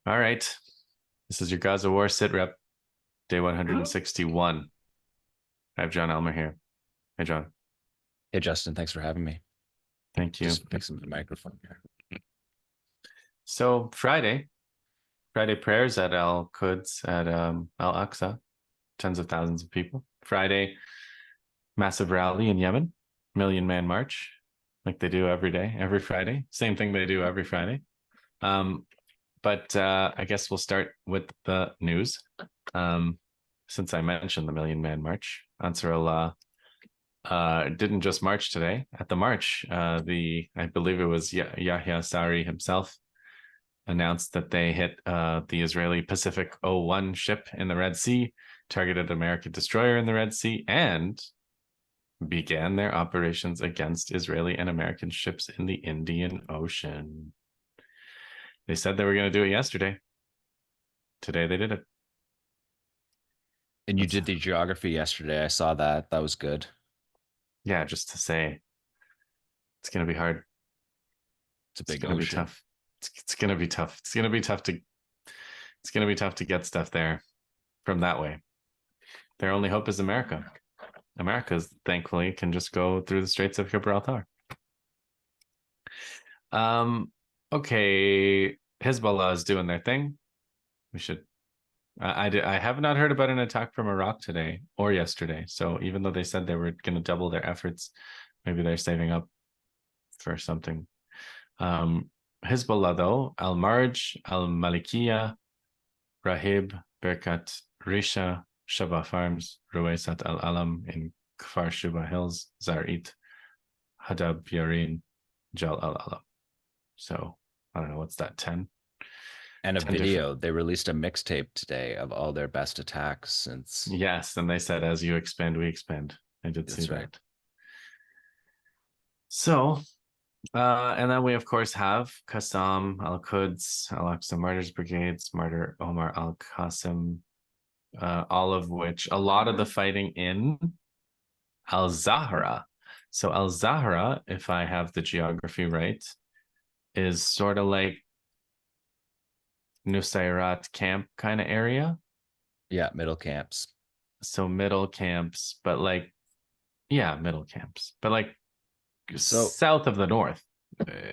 All right. This is your Gaza War Sit Rep, day 161. I have Jon Elmer here. Hey, John. Hey, Justin, thanks for having me. Thank you. Just fixing the microphone here. So, Friday prayers at Al-Quds at Al-Aqsa, tens of thousands of people. Friday, massive rally in Yemen, Million Man March, like they do every day, every Friday. Same thing they do every Friday. Um, but I guess we'll start with the news. Um, since I mentioned the Million Man March, Ansarullah didn't just march today. At the march, I believe it was Yahya Sari himself announced that they hit the Israeli Pacific 01 ship in the Red Sea, targeted American destroyer in the Red Sea, and began their operations against Israeli and American ships in the Indian Ocean. They said they were going to do it yesterday. Today they did it. And you That's, did the geography yesterday. I saw that. That was good. yeah, just to say it's going to be hard. It's a It's big going to be ocean. tough. It's going to be tough. It's going to be tough to get stuff there from that way. Their only hope is America. America's thankfully can just go through the Straits of Gibraltar. Um, okay, Hezbollah is doing their thing. We should. I have not heard about an attack from Iraq today or yesterday. So even though they said they were going to double their efforts, maybe they're saving up for something. Um, Hezbollah though, Al Marj, Al Malikiya, Rahib, Berkat, Risha, Shaba Farms, Ruwaysat Al Alam in Kfar Shuba Hills, Zarit, Hadab Yarin, Jal Al Alam. So I don't know, what's that, 10? And a 10 different. video. They released a mixtape today of all their best attacks since. Yes. And they said, as you expand, we expand. I did see That's right. that. So, and then we, of course, have Qassam, Al Quds, Al Aqsa Martyrs Brigades, Martyr Omar Al Qasim, all of which, a lot of the fighting in al-Zahra. So al-Zahra, if I have the geography right, is sort of like Nusayrat camp kind of area. Yeah, middle camps. So middle camps, but like, yeah, middle camps, but like So south of the north,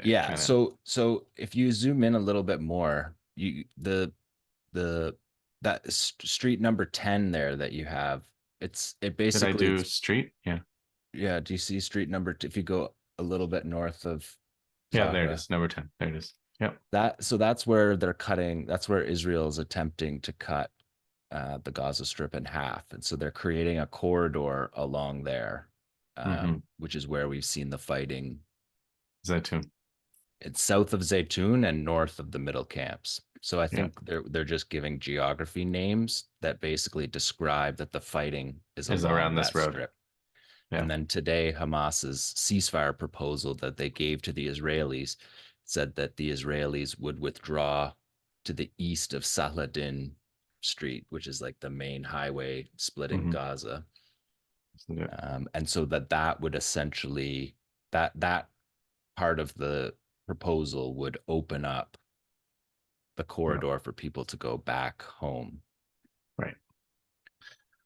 yeah, kind of. so if you zoom in a little bit more, you the that street number 10 there that you have, it Did I basically do it's street? Yeah. yeah, do you see street number if you go a little bit north of Yeah, there it Zahra? is. Number 10. There it is. Yep. That's where they're cutting. That's where Israel is attempting to cut the Gaza Strip in half, and so they're creating a corridor along there, Mm-hmm. which is where we've seen the fighting. Zaytun. It's south of Zaytun and north of the middle camps. So I Yeah. think they're just giving geography names that basically describe that the fighting is Is along around this that road. strip. Yeah. And then today, Hamas's ceasefire proposal that they gave to the Israelis said that the Israelis would withdraw to the east of Saladin Street, which is like the main highway splitting Mm-hmm. Gaza. And so that would essentially that part of the proposal would open up the Yeah. corridor for people to go back home Right.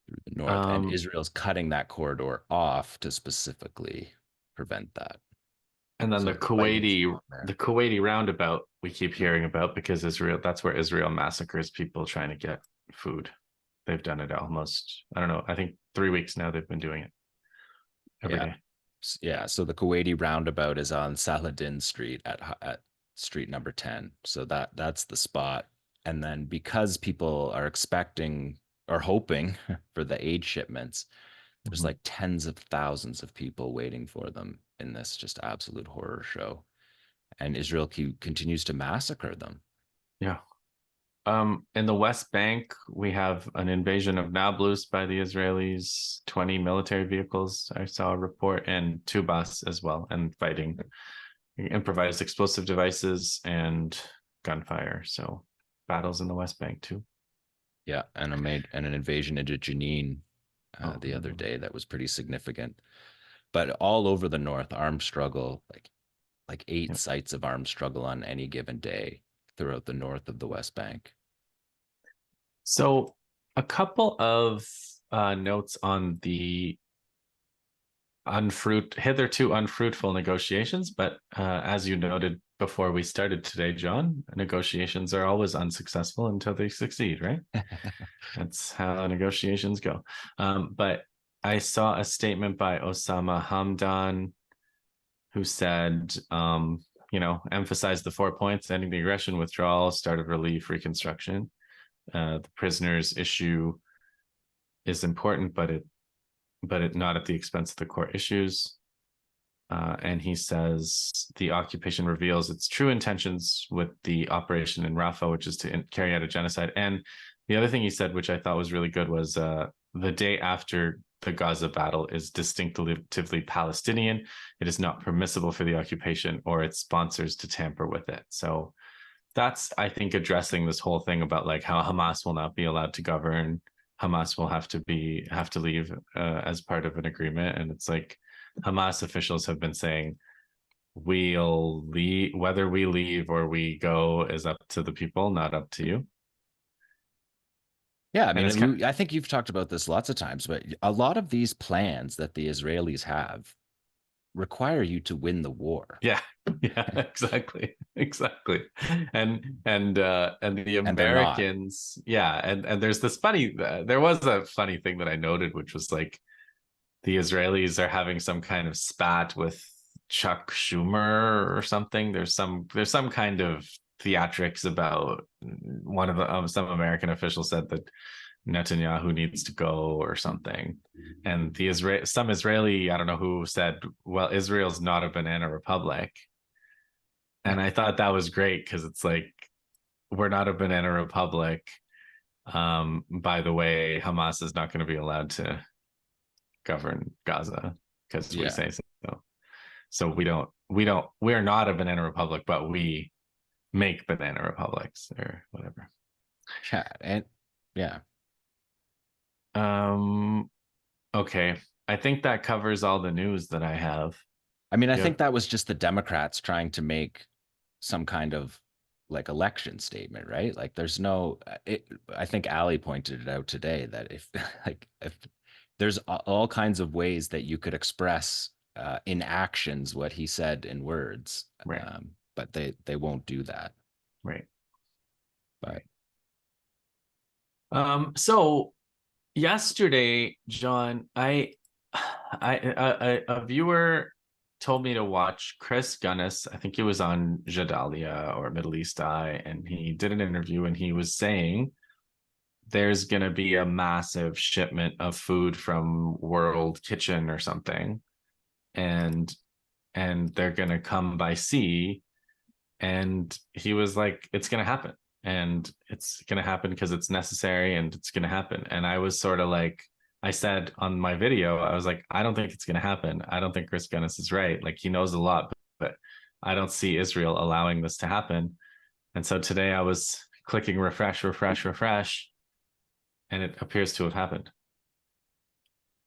through the north. And Um, Israel's cutting that corridor off to specifically prevent that. and then So the fighting's along The there. Kuwaiti roundabout we keep hearing about because Israel, that's where Israel massacres people trying to get food. They've done it almost, I don't know, I think 3 weeks now they've been doing it every Yeah. day. Yeah. So the Kuwaiti roundabout is on Saladin Street at street number 10. So that's the spot. And then because people are expecting or hoping for the aid shipments, there's Mm-hmm. like tens of thousands of people waiting for them in this just absolute horror show. And Israel continues to massacre them. Yeah. In the West Bank, we have an invasion of Nablus by the Israelis, 20 military vehicles. I saw a report, and Tubas as well, and fighting, improvised explosive devices, and gunfire. So battles in the West Bank too. Yeah, and an invasion into Jenin Oh, the other day that was pretty significant. But all over the north, armed struggle, like eight yeah. sites of armed struggle on any given day. throughout the north of the West Bank. So a couple of notes on the hitherto unfruitful negotiations, but as you noted before we started today, John, negotiations are always unsuccessful until they succeed, right? That's how negotiations go. But I saw a statement by Osama Hamdan who said, emphasize the 4 points: ending the aggression, withdrawal, start of relief, reconstruction. The prisoners issue is important, but it not at the expense of the core issues. And he says the occupation reveals its true intentions with the operation in Rafah, which is to carry out a genocide. And the other thing he said, which I thought was really good, was the day after the Gaza battle is distinctively Palestinian. It is not permissible for the occupation or its sponsors to tamper with it. So that's, I think, addressing this whole thing about like how Hamas will not be allowed to govern. Hamas will have to leave as part of an agreement. And it's like Hamas officials have been saying, we'll leave, whether we leave or we go is up to the people, not up to you. Yeah, I mean, I think you've talked about this lots of times, but a lot of these plans that the Israelis have require you to win the war. Yeah, exactly. And the And they're not. Americans, yeah, and there's this funny, there was a funny thing that I noted, which was like the Israelis are having some kind of spat with Chuck Schumer or something. There's some kind of theatrics about one of the some American official said that Netanyahu needs to go or something, and some Israeli, I don't know who, said, well, Israel's not a banana republic. And I thought that was great because it's like, we're not a banana republic. By the way, Hamas is not going to be allowed to govern Gaza because we say so. So we're not a banana republic, but we make banana republics or whatever. Yeah, and yeah. Okay. I think that covers all the news that I have. I mean, I think that was just the Democrats trying to make some kind of like election statement, right? Like there's no I think Ali pointed it out today that if there's all kinds of ways that you could express in actions what he said in words, right. But they won't do that. Right. But so yesterday, John, a viewer told me to watch Chris Gunness. I think he was on Jadalia or Middle East Eye, and he did an interview, and he was saying there's going to be a massive shipment of food from World Kitchen or something, and they're going to come by sea. And he was like, it's going to happen, and it's going to happen because it's necessary, and it's going to happen. And I was sort of like, I said on my video, I was like, I don't think it's going to happen. I don't think Chris Gunness is right. Like, he knows a lot, but I don't see Israel allowing this to happen. And so today I was clicking refresh, and it appears to have happened.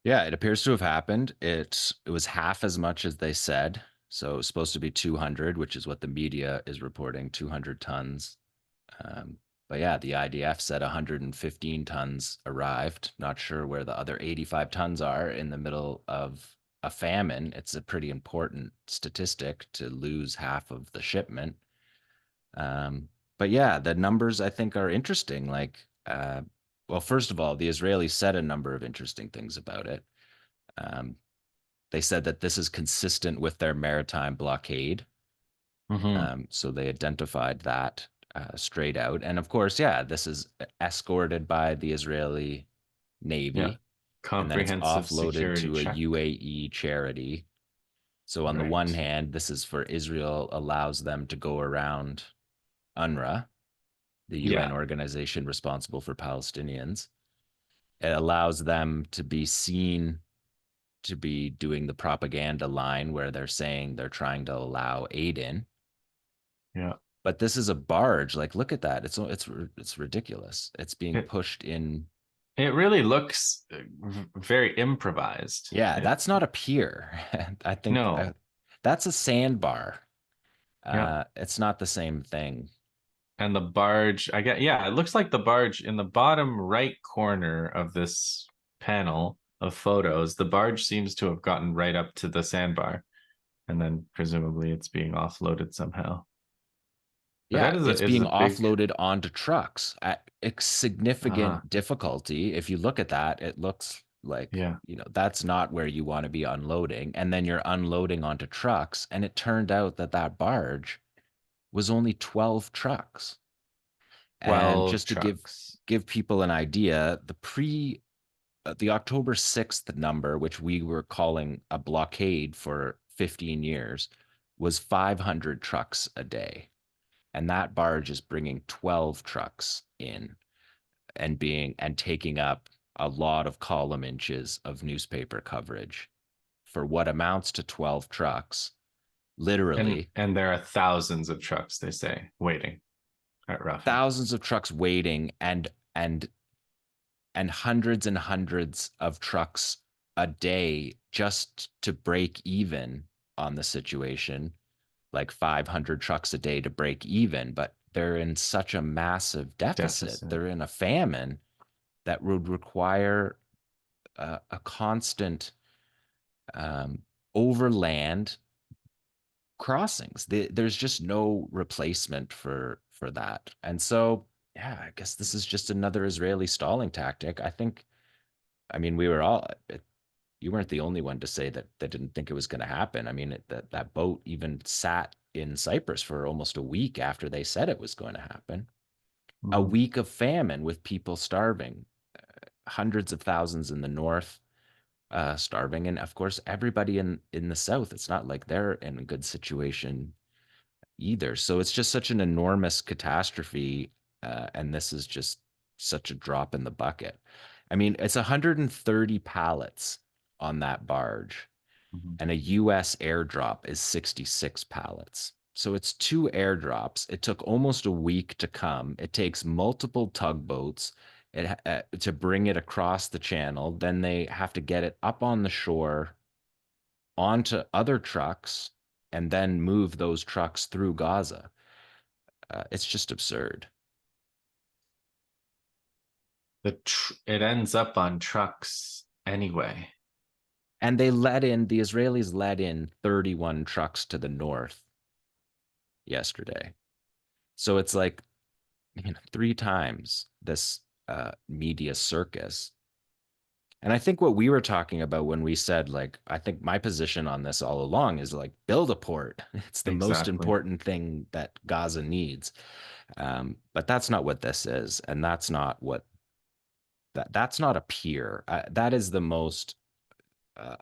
Yeah, it appears to have happened. It was half as much as they said. So it was supposed to be 200, which is what the media is reporting, 200 tons. But yeah, the IDF said 115 tons arrived. Not sure where the other 85 tons are in the middle of a famine. It's a pretty important statistic to lose half of the shipment. But yeah, the numbers I think are interesting. Well, first of all, the Israelis said a number of interesting things about it. They said that this is consistent with their maritime blockade. So they identified that straight out. And of course, yeah, this is escorted by the Israeli Navy. Yeah. And then it's Comprehensive offloaded security to a check. UAE charity. So on the one hand, this is for Israel, allows them to go around UNRWA, the UN organization responsible for Palestinians. It allows them to be seen to be doing the propaganda line where they're saying they're trying to allow aid in. Yeah. But this is a barge. Like, look at that. It's ridiculous. It's being pushed in. It really looks very improvised. Yeah, that's not a pier. I think No. that's a sandbar. Yeah. It's not the same thing. And the barge, I get, yeah, it looks like the barge in the bottom right corner of this panel of photos, the barge seems to have gotten right up to the sandbar, and then presumably it's being offloaded somehow. But Yeah, that it's is being a big, offloaded onto trucks at uh-huh, significant difficulty. If you look at that, it looks like, yeah. that's not where you want to be unloading. And then you're unloading onto trucks. And it turned out that that barge was only 12 trucks. And 12 just to trucks. give people an idea, the October 6th number, which we were calling a blockade for 15 years, was 500 trucks a day. And that barge is bringing 12 trucks in and taking up a lot of column inches of newspaper coverage for what amounts to 12 trucks, literally And there are thousands of trucks, they say, waiting at Rafah. thousands of trucks waiting and hundreds of trucks a day just to break even on the situation, like 500 trucks a day to break even, but they're in such a massive deficit. Deficit. They're in a famine that would require a constant um, overland crossings. There's just no replacement for that. And so, yeah, I guess this is just another Israeli stalling tactic. I mean, we were all. You weren't the only one to say that they didn't think it was going to happen. I mean, that boat even sat in Cyprus for almost a week after they said it was going to happen. A Mhm. week of famine with people starving, hundreds of thousands in the north starving, and of course everybody in the south. It's not like they're in a good situation either. So it's just such an enormous catastrophe, and this is just such a drop in the bucket. I mean, it's 130 pallets on that barge, Mhm. and a US airdrop is 66 pallets. So it's two airdrops. It took almost a week to come. It takes multiple tugboats to bring it across the channel. Then they have to get it up on the shore onto other trucks and then move those trucks through Gaza. It's just absurd. It ends up on trucks anyway. And the Israelis let in 31 trucks to the north yesterday. So it's like, three times this media circus. And I think what we were talking about when we said, like, I think my position on this all along is like, build a port. It's the most Exactly. important thing that Gaza needs. But that's not what this is. And that's not a pier. That is the most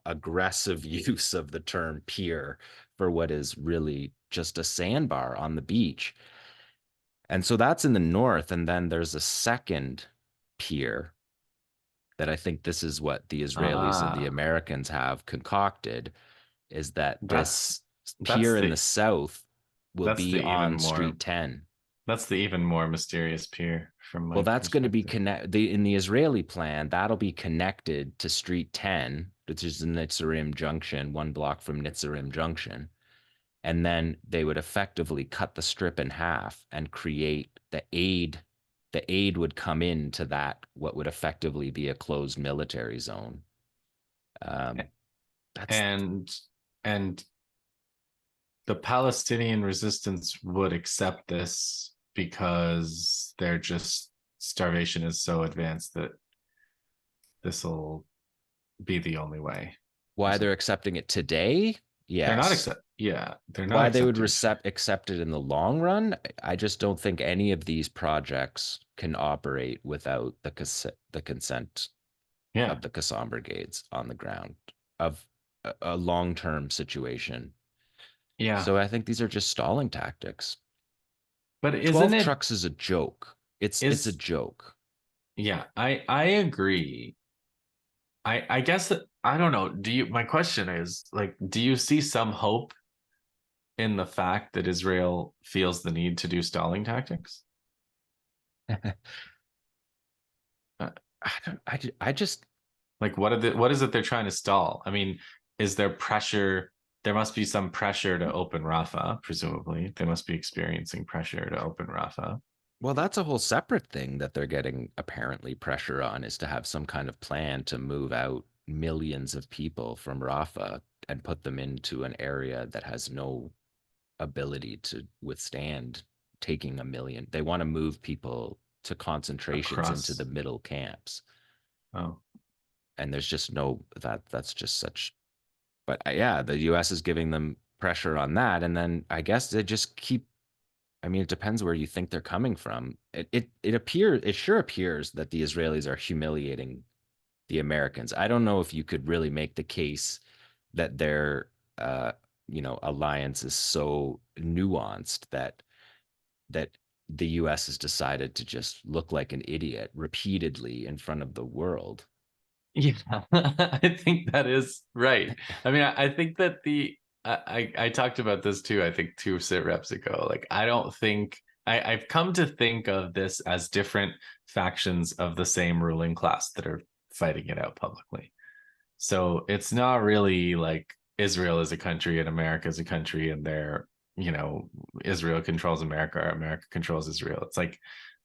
aggressive use of the term pier for what is really just a sandbar on the beach. And so that's in the north. And then there's a second pier that I think this is what the Israelis and the Ah, Americans have concocted is that that's this that's pier in the the south will that's the be even on more Street 10. that's the even more mysterious pier from Well, my that's going to be perspective. in the Israeli plan, that'll be connected to Street 10, which is in Nitzarim Junction, one block from Nitzarim Junction. And then they would effectively cut the strip in half and create the aid would come into that what would effectively be a closed military zone. um, that's And and the Palestinian resistance would accept this because they're just starvation is so advanced that this will be the only way. why Is it? they're accepting it today. They're not Yes. accept. Yeah, they're not Why they would accepting it today. accept it in the long run, I just don't think any of these projects can operate without the consent Yeah, of the Qassam brigades on the ground of a long-term situation. yeah, So I think these are just stalling tactics. but isn't 12 it? trucks is a joke. It's a Is joke. Yeah, I agree. I guess that I don't know. Do you? My question is like, do you see some hope in the fact that Israel feels the need to do stalling tactics? Uh, I just Like, what is it they're trying to stall? I mean, is there pressure there must be some pressure to open Rafah, presumably. They must be experiencing pressure to open Rafah. Well, that's a whole separate thing that they're getting apparently pressure on, is to have some kind of plan to move out millions of people from Rafah and put them into an area that has no ability to withstand taking a million. They want to move people to concentrations into the Across. middle camps. Oh, And there's just no, that's just such, but yeah, the US is giving them pressure on that. And then I guess they just keep, I mean, it depends where you think they're coming from. It sure appears that the Israelis are humiliating the Americans. I don't know if you could really make the case that their uh, alliance is so nuanced that the US has decided to just look like an idiot repeatedly in front of the world. yeah, I think that is right. I mean, I think that I talked about this too, I think two sit reps ago. Like, I don't think I've come to think of this as different factions of the same ruling class that are fighting it out publicly. So it's not really like Israel is a country and America is a country and they're, Israel controls America or America controls Israel. It's like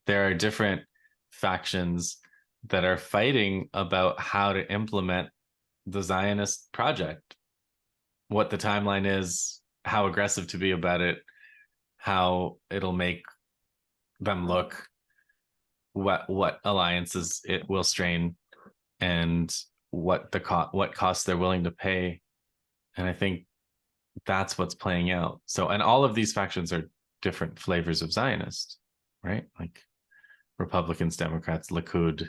there are different factions that are fighting about how to implement the Zionist project, what the timeline is, how aggressive to be about it, how it'll make them look, what alliances it will strain, and what costs they're willing to pay. And I think that's what's playing out. So, and all of these factions are different flavors of Zionist, right? Like Republicans, Democrats, Likud.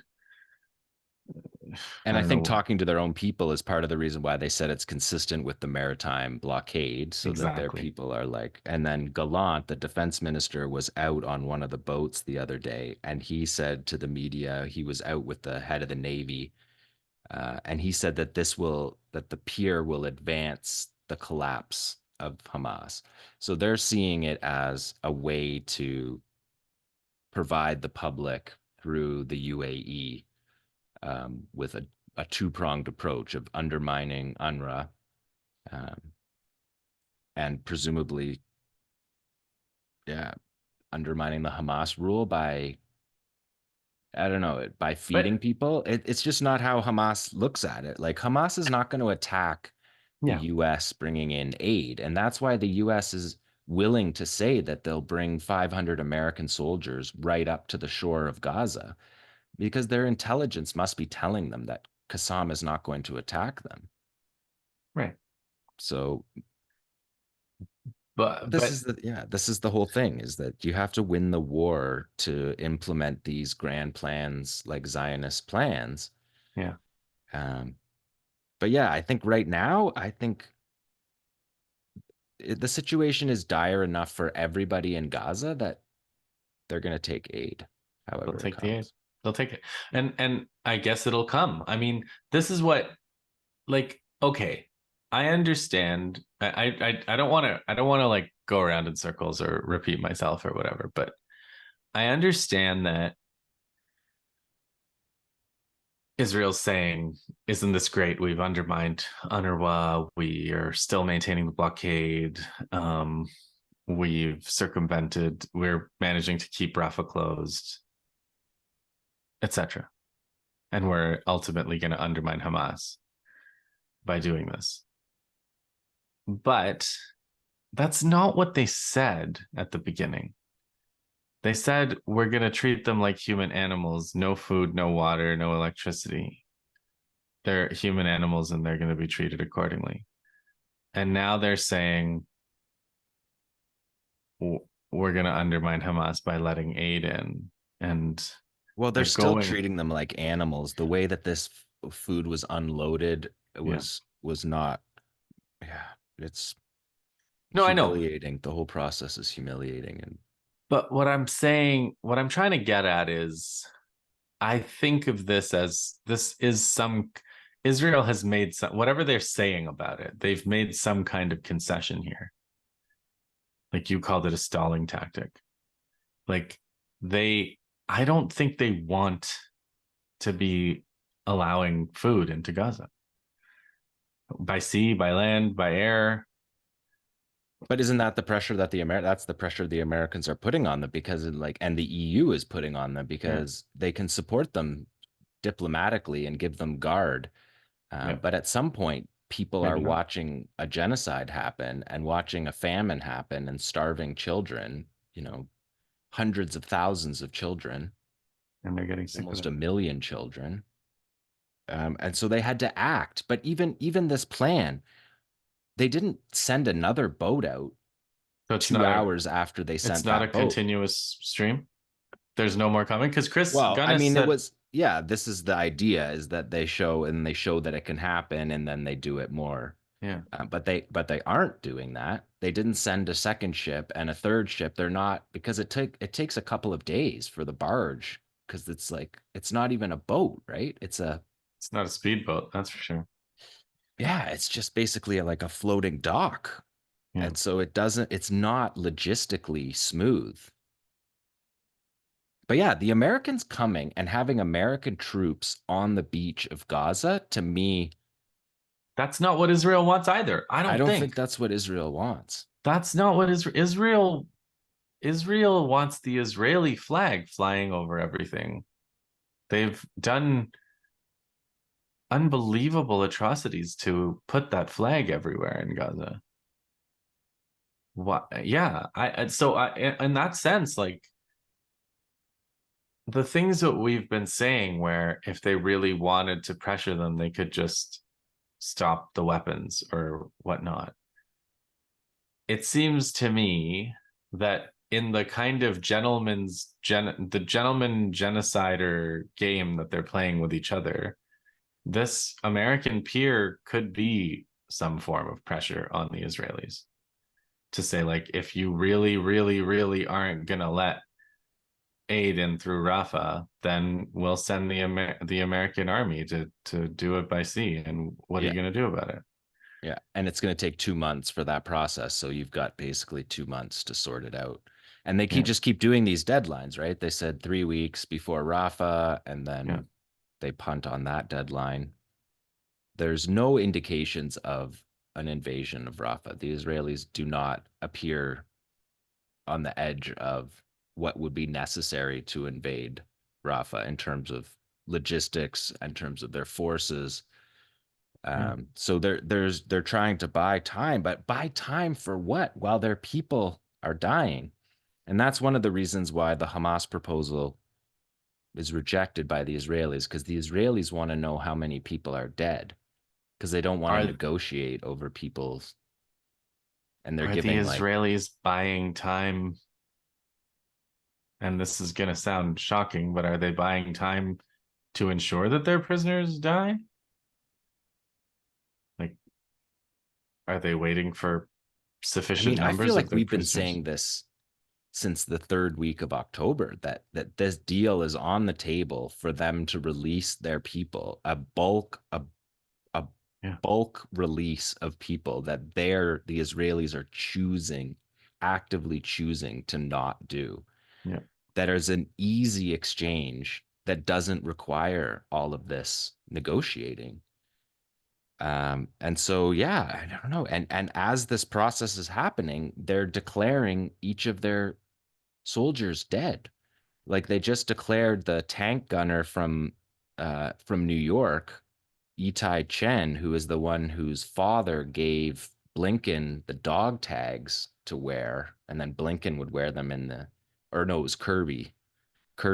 I And I don't think know talking to their own people is part of the reason why they said it's consistent with the maritime blockade, so that their exactly. people are like. And then Gallant, the defense minister, was out on one of the boats the other day, and he said to the media, he was out with the head of the Navy, and he said that that the pier will advance the collapse of Hamas. So they're seeing it as a way to provide the public through the UAE, with a two-pronged approach of undermining UNRWA, um, and presumably, yeah, undermining the Hamas rule by, I don't know, by feeding But people. It's just not how Hamas looks at it. Like, Hamas is not going to attack the yeah, US bringing in aid. And that's why the US is willing to say that they'll bring 500 American soldiers right up to the shore of Gaza, because their intelligence must be telling them that Qassam is not going to attack them. right. So But this but is this is the whole thing, is that you have to win the war to implement these grand plans, like Zionist plans. yeah, Um, but yeah, I think right now, I think the situation is dire enough for everybody in Gaza that they're going to take aid, they'll however it take the aid. comes. They'll take it. And I guess it'll come. I mean, this is what, like, okay, I understand. I don't want to like go around in circles or repeat myself or whatever, but I understand that Israel's saying, "Isn't this great? We've undermined UNRWA. We are still maintaining the blockade. Um, we've circumvented. We're managing to keep Rafah closed, etc. And we're ultimately going to undermine Hamas by doing this." But that's not what they said at the beginning. They said we're going to treat them like human animals, no food, no water, no electricity. They're human animals and they're going to be treated accordingly. And now they're saying we're going to undermine Hamas by letting aid in. And Well, they're they're still going, treating them like animals. The way that this food was unloaded yeah. was not. Yeah, it's No, I know. humiliating. The whole process is humiliating. And But what I'm saying, what I'm trying to get at is I think of this as this is some Israel has made some whatever they're saying about it, they've made some kind of concession here. Like you called it a stalling tactic. Like they I don't think they want to be allowing food into Gaza by sea, by land, by air. But isn't that the pressure that that's the pressure the Americans are putting on them because like and the EU is putting on them Yeah, because they can support them diplomatically and give them guard. yeah, But at some point, people are maybe not. watching a genocide happen and watching a famine happen and starving children, hundreds of thousands of children, And they're getting sick of almost it. 1 million children. And so they had to act. But even this plan, they didn't send another boat out So 2 hours after they it's sent not a that boat. continuous stream. There's no more coming because Chris Well, I Gunnis mean, it said, was, yeah, this is the idea is that they show that it can happen and then they do it more. yeah, But they aren't doing that. They didn't send a second ship and a third ship. They're not because it takes a couple of days for the barge because it's like it's not even a boat, right? it's not a speedboat, that's for sure. Yeah, it's just basically like a floating dock. Yeah. And so it's not logistically smooth. But yeah, the Americans coming and having American troops on the beach of Gaza, to me, That's not what Israel wants either. I I don't don't think think. that's what Israel wants. That's not what Israel wants the Israeli flag flying over everything. They've done unbelievable atrocities to put that flag everywhere in Gaza. What? Yeah, in that sense, like the things that we've been saying, where if they really wanted to pressure them, they could just stop the weapons or whatnot. It seems to me that in the kind of the gentleman genocider game that they're playing with each other, this American peer could be some form of pressure on the Israelis to say, like, if you really, really, really aren't gonna let aid in through Rafah, then we'll send the American army to do it by sea. And what are Yeah. you gonna do about it? Yeah. And it's going to take 2 months for that process. So you've got basically 2 months to sort it out. And they Yeah, keep doing these deadlines, right? They said 3 weeks before Rafah, and yeah. then they punt on that deadline. There's no indications of an invasion of Rafah. The Israelis do not appear on the edge of what would be necessary to invade Rafah in terms of logistics, in terms of their forces. Yeah. So they're trying to buy time, but buy time for what? While their people are dying. And that's one of the reasons why the Hamas proposal is rejected by the Israelis, because the Israelis want to know how many people are dead, because they don't want to Are negotiate over people's, and they're are the giving like, Israelis buying time? And this is gonna sound shocking, but are they buying time to ensure that their prisoners die? Like, are they waiting for I sufficient mean, I feel numbers of like their we've been prisoners? saying this since the third week of October that this deal is on the table for them to release their people, a Yeah, bulk release of people that the Israelis are actively choosing to not do. yeah. That is an easy exchange that doesn't require all of this negotiating. And so, yeah, I don't know. And as this process is happening, they're declaring each of their soldiers dead. Like they just declared the tank gunner from New York, Itai Chen, who is the one whose father gave Blinken the dog tags to wear, and then Blinken would wear them or no, it was Kirby.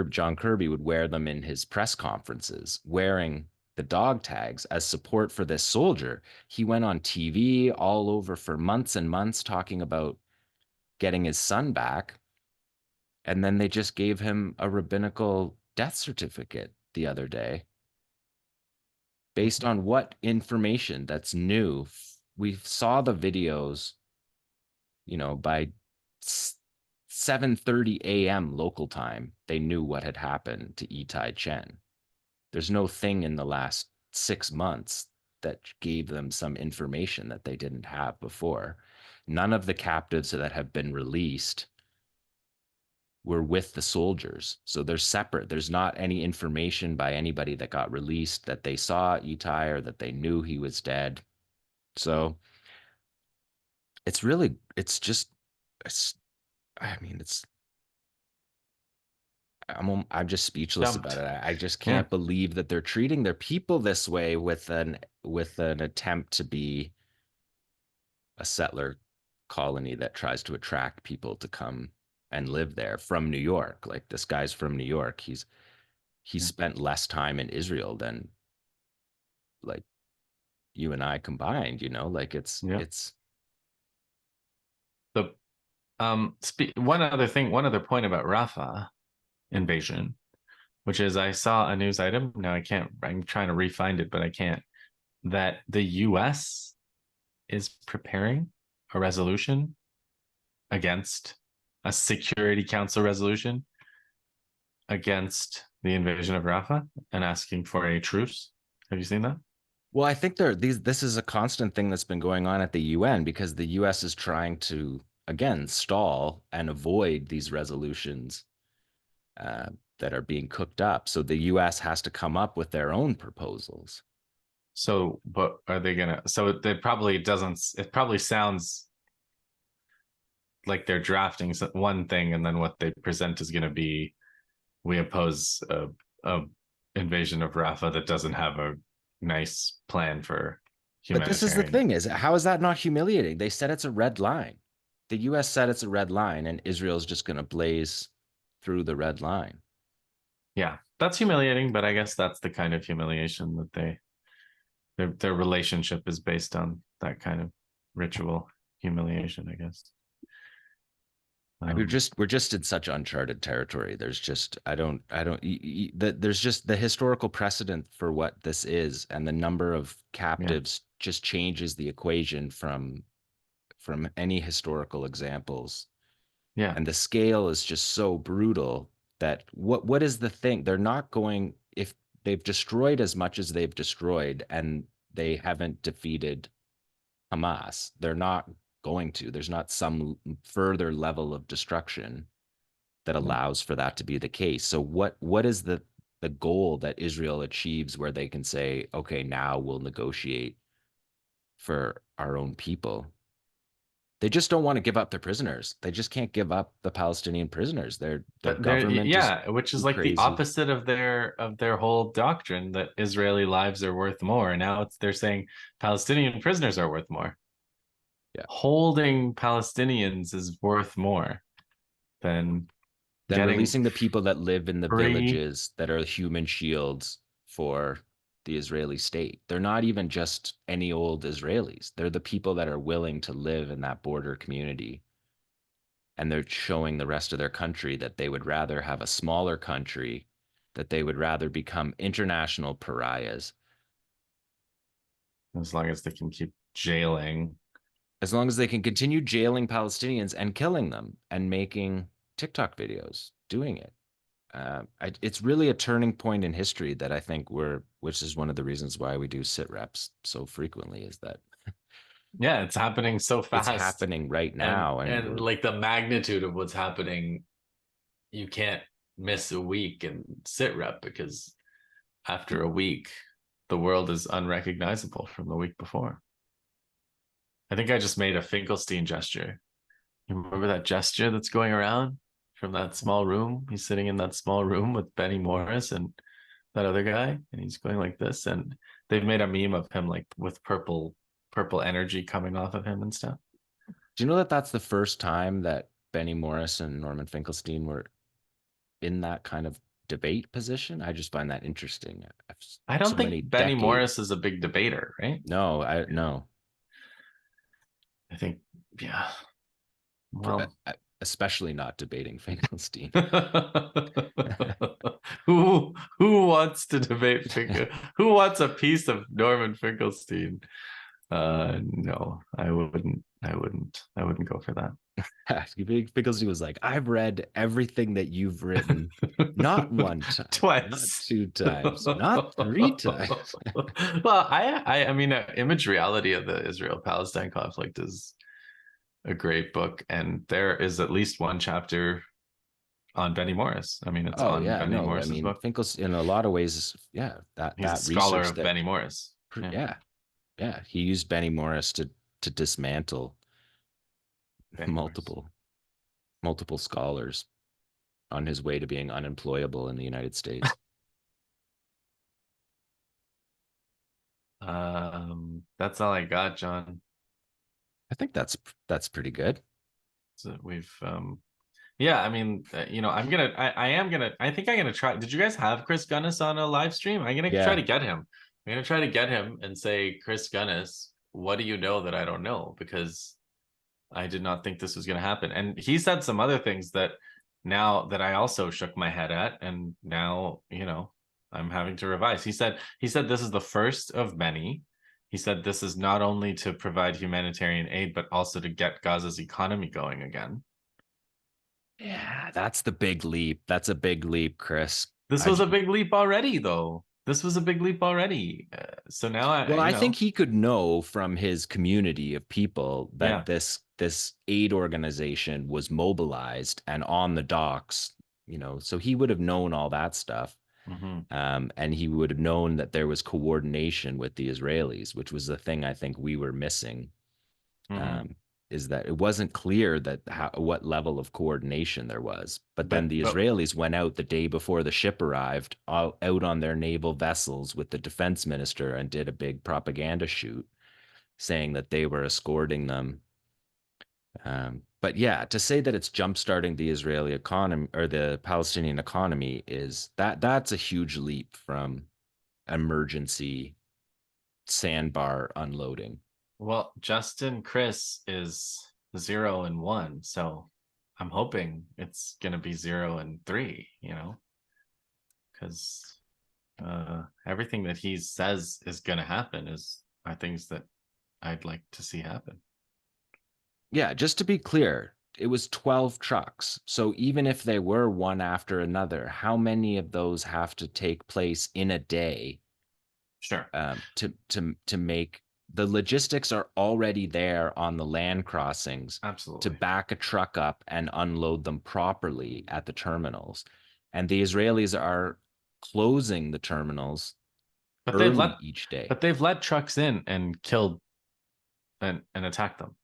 John Kirby would wear them in his press conferences, wearing the dog tags as support for this soldier. He went on TV all over for months and months talking about getting his son back. And then they just gave him a rabbinical death certificate the other day based on what information that's new. We saw the videos, by 7:30 a.m. local time. They knew what had happened to Itai Chen. There's no thing in the last 6 months that gave them some information that they didn't have before. None of the captives that have been released were with the soldiers. So they're separate. There's not any information by anybody that got released that they saw Itai or that they knew he was dead. So it's really, it's just, it's, I mean, it's, I'm just speechless about Dumped. it. I just Yeah. can't believe that they're treating their people this way with an attempt to be a settler colony that tries to attract people to come and live there from New York. Like this guy's from New York. He's Yeah. spent less time in Israel than like you and I combined, you know? Like Yeah. it's The one other point about Rafah invasion, which is I saw a news item. Now I can't, I'm trying to re-find it, but I can't. That the US is preparing a resolution against a Security Council resolution against the invasion of Rafah and asking for a truce. Have you seen that? well, I think this is a constant thing that's been going on at the UN because the US is trying to again stall and avoid these resolutions uh, that are being cooked up. So the US has to come up with their own proposals. So, but are they gonna? So it probably doesn't. It probably sounds like they're drafting one thing, and then what they present is going to be we oppose a invasion of Rafah that doesn't have a nice plan for But this is the humanitarian. thing is how is that not humiliating? They said it's a red line. The US said it's a red line and Israel's just going to blaze through the red line. Yeah, that's humiliating, but I guess that's the kind of humiliation that their relationship is based on, that kind of ritual humiliation, I guess. We're just in such uncharted territory. There's just there's just the historical precedent for what this is, and the number of Yeah, captives just changes the equation from any historical examples. yeah. And the scale is just so brutal that what is the thing? They're not going if they've destroyed as much as they've destroyed, and they haven't defeated Hamas. They're not going to. There's not some further level of destruction that Yeah. allows for that to be the case. So what is the goal that Israel achieves where they can say, okay, now we'll negotiate for our own people? They just don't want to give up their prisoners. They just can't give up the Palestinian prisoners. Their government is Yeah, which is too like the crazy. opposite of their whole doctrine that Israeli lives are worth more. Now they're saying Palestinian prisoners are worth more. Yeah. Holding Palestinians is worth more than Then getting releasing the people that live in the free. villages that are human shields for the Israeli state. They're not even just any old Israelis. They're the people that are willing to live in that border community. And they're showing the rest of their country that they would rather have a smaller country, that they would rather become international pariahs. As long as they can keep jailing. As long as they can continue jailing Palestinians and killing them and making TikTok videos doing it. It's really a turning point in history that I think which is one of the reasons why we do sit reps so frequently, is that Yeah, it's happening so it's fast. happening right And now, and and we're like the magnitude of what's happening, you can't miss a week and sit rep, because after a week, the world is unrecognizable from the week before. I think I just made a Finkelstein gesture. You remember that gesture that's going around from that small room? He's sitting in that small room with Benny Morris and that other guy, and he's going like this. And they've made a meme of him like with purple energy coming off of him and stuff. do you know that that's the first time that Benny Morris and Norman Finkelstein were in that kind of debate position? I just find that interesting. I don't So think many Benny Morris decades. is a big debater, right? No, I no. I think, yeah. Well, Especially not debating Finkelstein. who wants to debate Finkel? Who wants a piece of Norman Finkelstein? No, I wouldn't. I wouldn't go for that. Finkelstein was like, I've read everything that you've written, not one time, not Twice. two times, not three times. Well, I mean, Image Reality of the Israel-Palestine conflict is a great book, and there is at least one chapter on Benny Morris. I mean, it's Oh on yeah, Benny no, I Morris's mean book. Finkelstein in a lot of ways, yeah, He's a that scholar research of that, Benny Morris. Yeah. yeah, yeah, he used Benny Morris to dismantle. Getting worse. multiple multiple scholars on his way to being unemployable in the United States. That's all I got, John. I think that's pretty good. So we've yeah, I mean, I am gonna, I think I'm gonna try. Did you guys have Chris Gunnis on a live stream? I'm gonna try Yeah. to get him. I'm gonna try to get him and say, Chris Gunnis, what do you know that I don't know? Because I did not think this was gonna happen. And he said some other things that now that I also shook my head at, and now, I'm having to revise. He said this is the first of many. He said this is not only to provide humanitarian aid, but also to get Gaza's economy going again. Yeah, that's the big leap. That's a big leap, Chris. This I was a big leap already, though. This was a big leap already. So now Well, I think he could know from his community of people that yeah. this aid organization was mobilized and on the docks, so he would have known all that stuff. Hmm. And he would have known that there was coordination with the Israelis, which was the thing I think we were missing. Hmm. Um, is that it wasn't clear that what level of coordination there was. But then the But Israelis went out the day before the ship arrived, out on their naval vessels with the defense minister and did a big propaganda shoot saying that they were escorting them. But yeah, to say that it's jumpstarting the Israeli economy or the Palestinian economy that's a huge leap from emergency sandbar unloading. well, Justin Chris is 0-1, so I'm hoping it's gonna be 0-3. Because everything that he says is gonna happen are things that I'd like to see happen. Yeah, just to be clear, it was 12 trucks. So even if they were one after another, how many of those have to take place in a day Sure, to make the logistics are already there on the land crossings to absolutely. back a truck up and unload them properly at the terminals. And the Israelis are closing the terminals But they've let early each day. but they've let trucks in and killed and attacked them.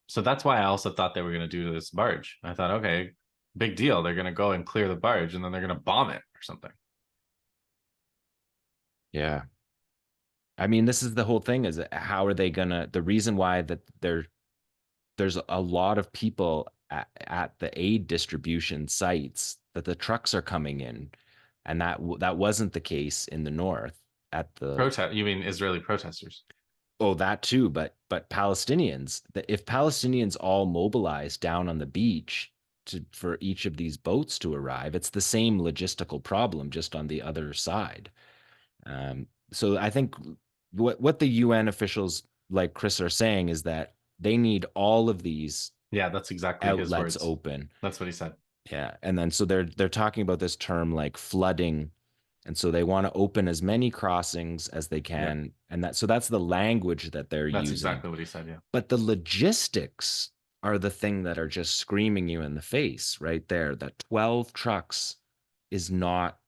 So that's why I also thought they were going to do this barge. I thought, okay, big deal. They're going to go and clear the barge and then they're going to bomb it or something. Yeah. I mean, this is the whole thing is how are they gonna the reason why that there's a lot of people at the aid distribution sites that the trucks are coming in, and that wasn't the case in the north at the Protest? You mean Israeli protesters? oh that too, but Palestinians, that if Palestinians all mobilize down on the beach for each of these boats to arrive, it's the same logistical problem just on the other side. So I think what the UN officials like Chris are saying is that they need all of these Yeah, that's exactly his outlets words. open. That's what he said. Yeah, and then so they're talking about this term like flooding, and so they want to open as many crossings as they Yeah, can, and that's the language that they're that's using. exactly what he said. Yeah. But the logistics are the thing that are just screaming you in the face right there. That 12 trucks is not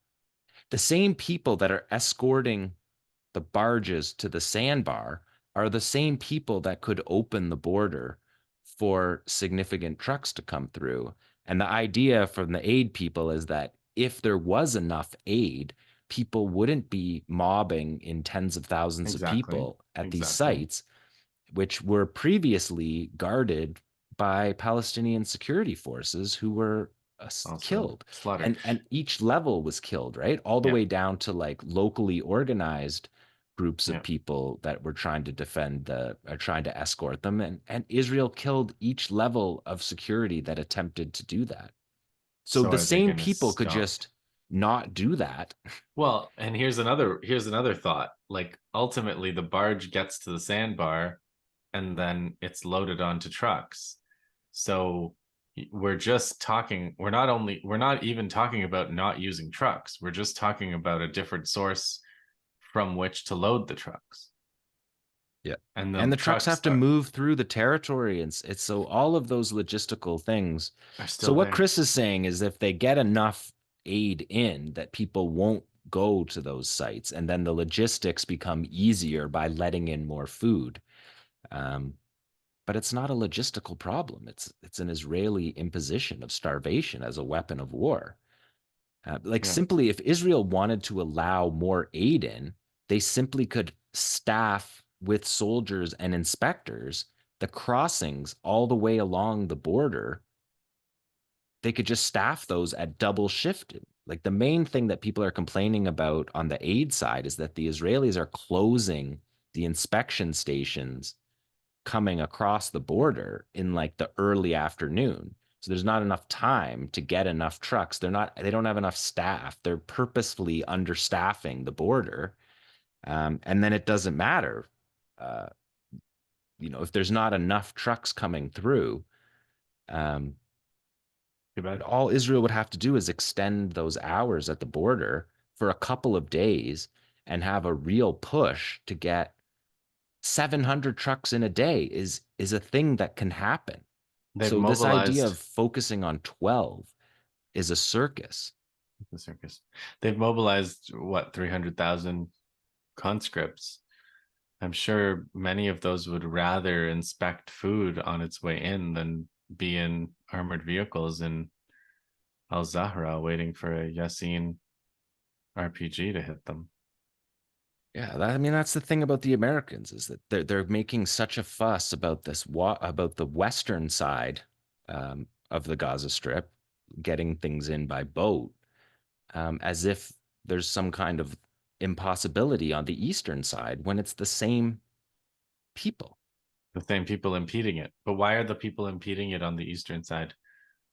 the same people that are escorting the barges to the sandbar are the same people that could open the border for significant trucks to come through. And the idea from the aid people is that if there was enough aid, people wouldn't be mobbing in tens of thousands of Exactly. people at these Exactly. sites, which were previously guarded by Palestinian security forces who were Also killed. slaughtered. And each level was killed, right? All the Yeah. way down to like locally organized groups of Yeah. people that were trying to defend trying to escort them. And Israel killed each level of security that attempted to do that. So So the are they same going to people could stop? just not do that. Well, and here's another thought. Like ultimately the barge gets to the sandbar and then it's loaded onto trucks. So we're not even talking about not using trucks. We're just talking about a different source from which to load the trucks. Yeah. And And the the trucks trucks have to move through the territory. And it's so all of those logistical things. are So still what there. Chris is saying is if they get enough aid in that people won't go to those sites and then the logistics become easier by letting in more food. Um, but it's not a logistical problem. It's an Israeli imposition of starvation as a weapon of war. Like Yeah. simply, if Israel wanted to allow more aid in, they simply could staff with soldiers and inspectors the crossings all the way along the border. They could just staff those at double shifted. Like the main thing that people are complaining about on the aid side is that the Israelis are closing the inspection stations coming across the border in like the early afternoon. So there's not enough time to get enough trucks. They don't have enough staff. They're purposefully understaffing the border. And then it doesn't matter. Uh, if there's not enough trucks coming through, um, Too bad. all Israel would have to do is extend those hours at the border for a couple of days and have a real push to get 700 trucks in a day is a thing that can happen. They've So this idea mobilized of focusing on 12 is a circus. the circus. They've mobilized what 300,000 conscripts. I'm sure many of those would rather inspect food on its way in than be in armored vehicles in al-Zahra waiting for a Yasin RPG to hit them. Yeah, I mean that's the thing about the Americans is that they're making such a fuss about about the western side of the Gaza Strip getting things in by boat, as if there's some kind of impossibility on the eastern side when it's the same people. The same people impeding it. But why are the people impeding it on the eastern side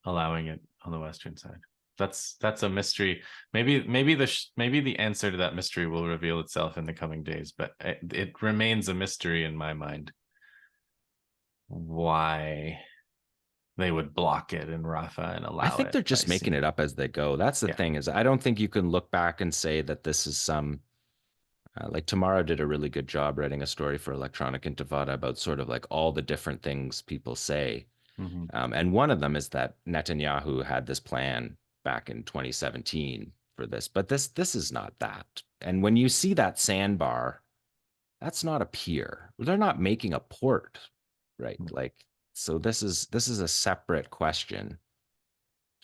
allowing it on the western side? That's a mystery. Maybe the answer to that mystery will reveal itself in the coming days, but it remains a mystery in my mind why they would block it in Rafah and I allow think it they're by just making sea. it up as they go. That's the Yeah. thing is I don't think you can look back and say that this is some like Tamara did a really good job writing a story for Electronic Intifada about sort of like all the different things people say. Mm-hmm. And one of them is that Netanyahu had this plan back in 2017 for this, but this is not that. And when you see that sandbar, that's not a pier. They're not making a port, right? Like so this is a separate question.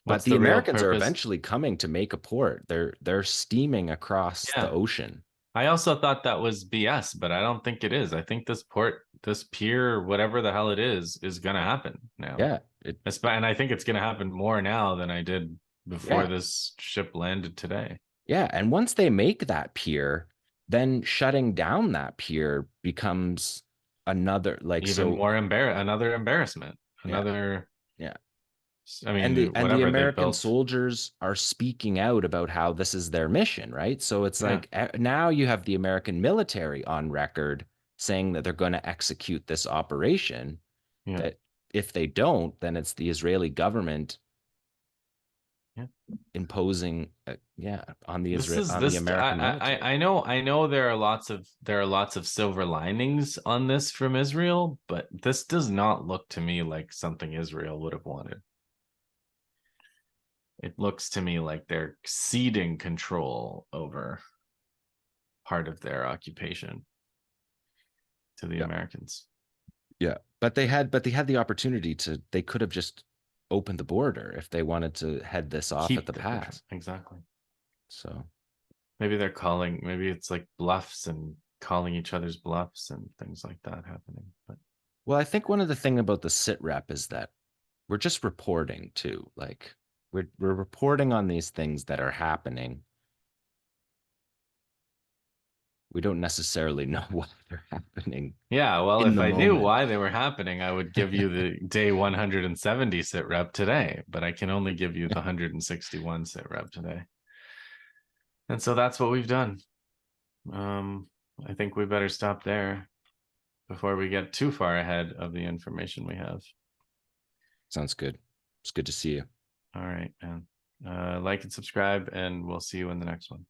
But What's the the real Americans are purpose? eventually coming to make a port. They're steaming across the Yeah. ocean. I also thought that was BS, but I don't think it is. I think this port, this pier, whatever the hell it is going to happen now. Yeah, it And I think it's going to happen more now than I did before yeah. this ship landed today. Yeah, and once they make that pier, then shutting down that pier becomes another like Even so more another embarrassment. yeah. Another, Yeah. I And mean, the whatever they American built. soldiers are speaking out about how this is their mission, right? So it's Yeah. like now you have the American military on record saying that they're going to execute this operation, Yeah. that if they don't, then it's the Israeli government Yeah. imposing on the This is on the this American military. I know there are lots of silver linings on this from Israel, but this does not look to me like something Israel would have wanted. It looks to me like they're ceding control over part of their occupation to the Yeah. Americans. Yeah. But they had the opportunity to they could have just opened the border if they wanted to head this off at Keep the the control. pass. Exactly. So Maybe they're calling, maybe it's like bluffs and calling each other's bluffs and things like that happening. But well, I think one of the thing about the sit rep is that we're just reporting too. Like we're reporting on these things that are happening. We don't necessarily know why they're happening yeah, well, in if the I knew moment. why they were happening, I would give you the day 170 sit rep today, but I can only give you the 161 sit rep today. And so that's what we've done. Um, I think we better stop there before we get too far ahead of the information we have. Sounds good. It's good to see you. All right, man. Like and subscribe, and we'll see you in the next one.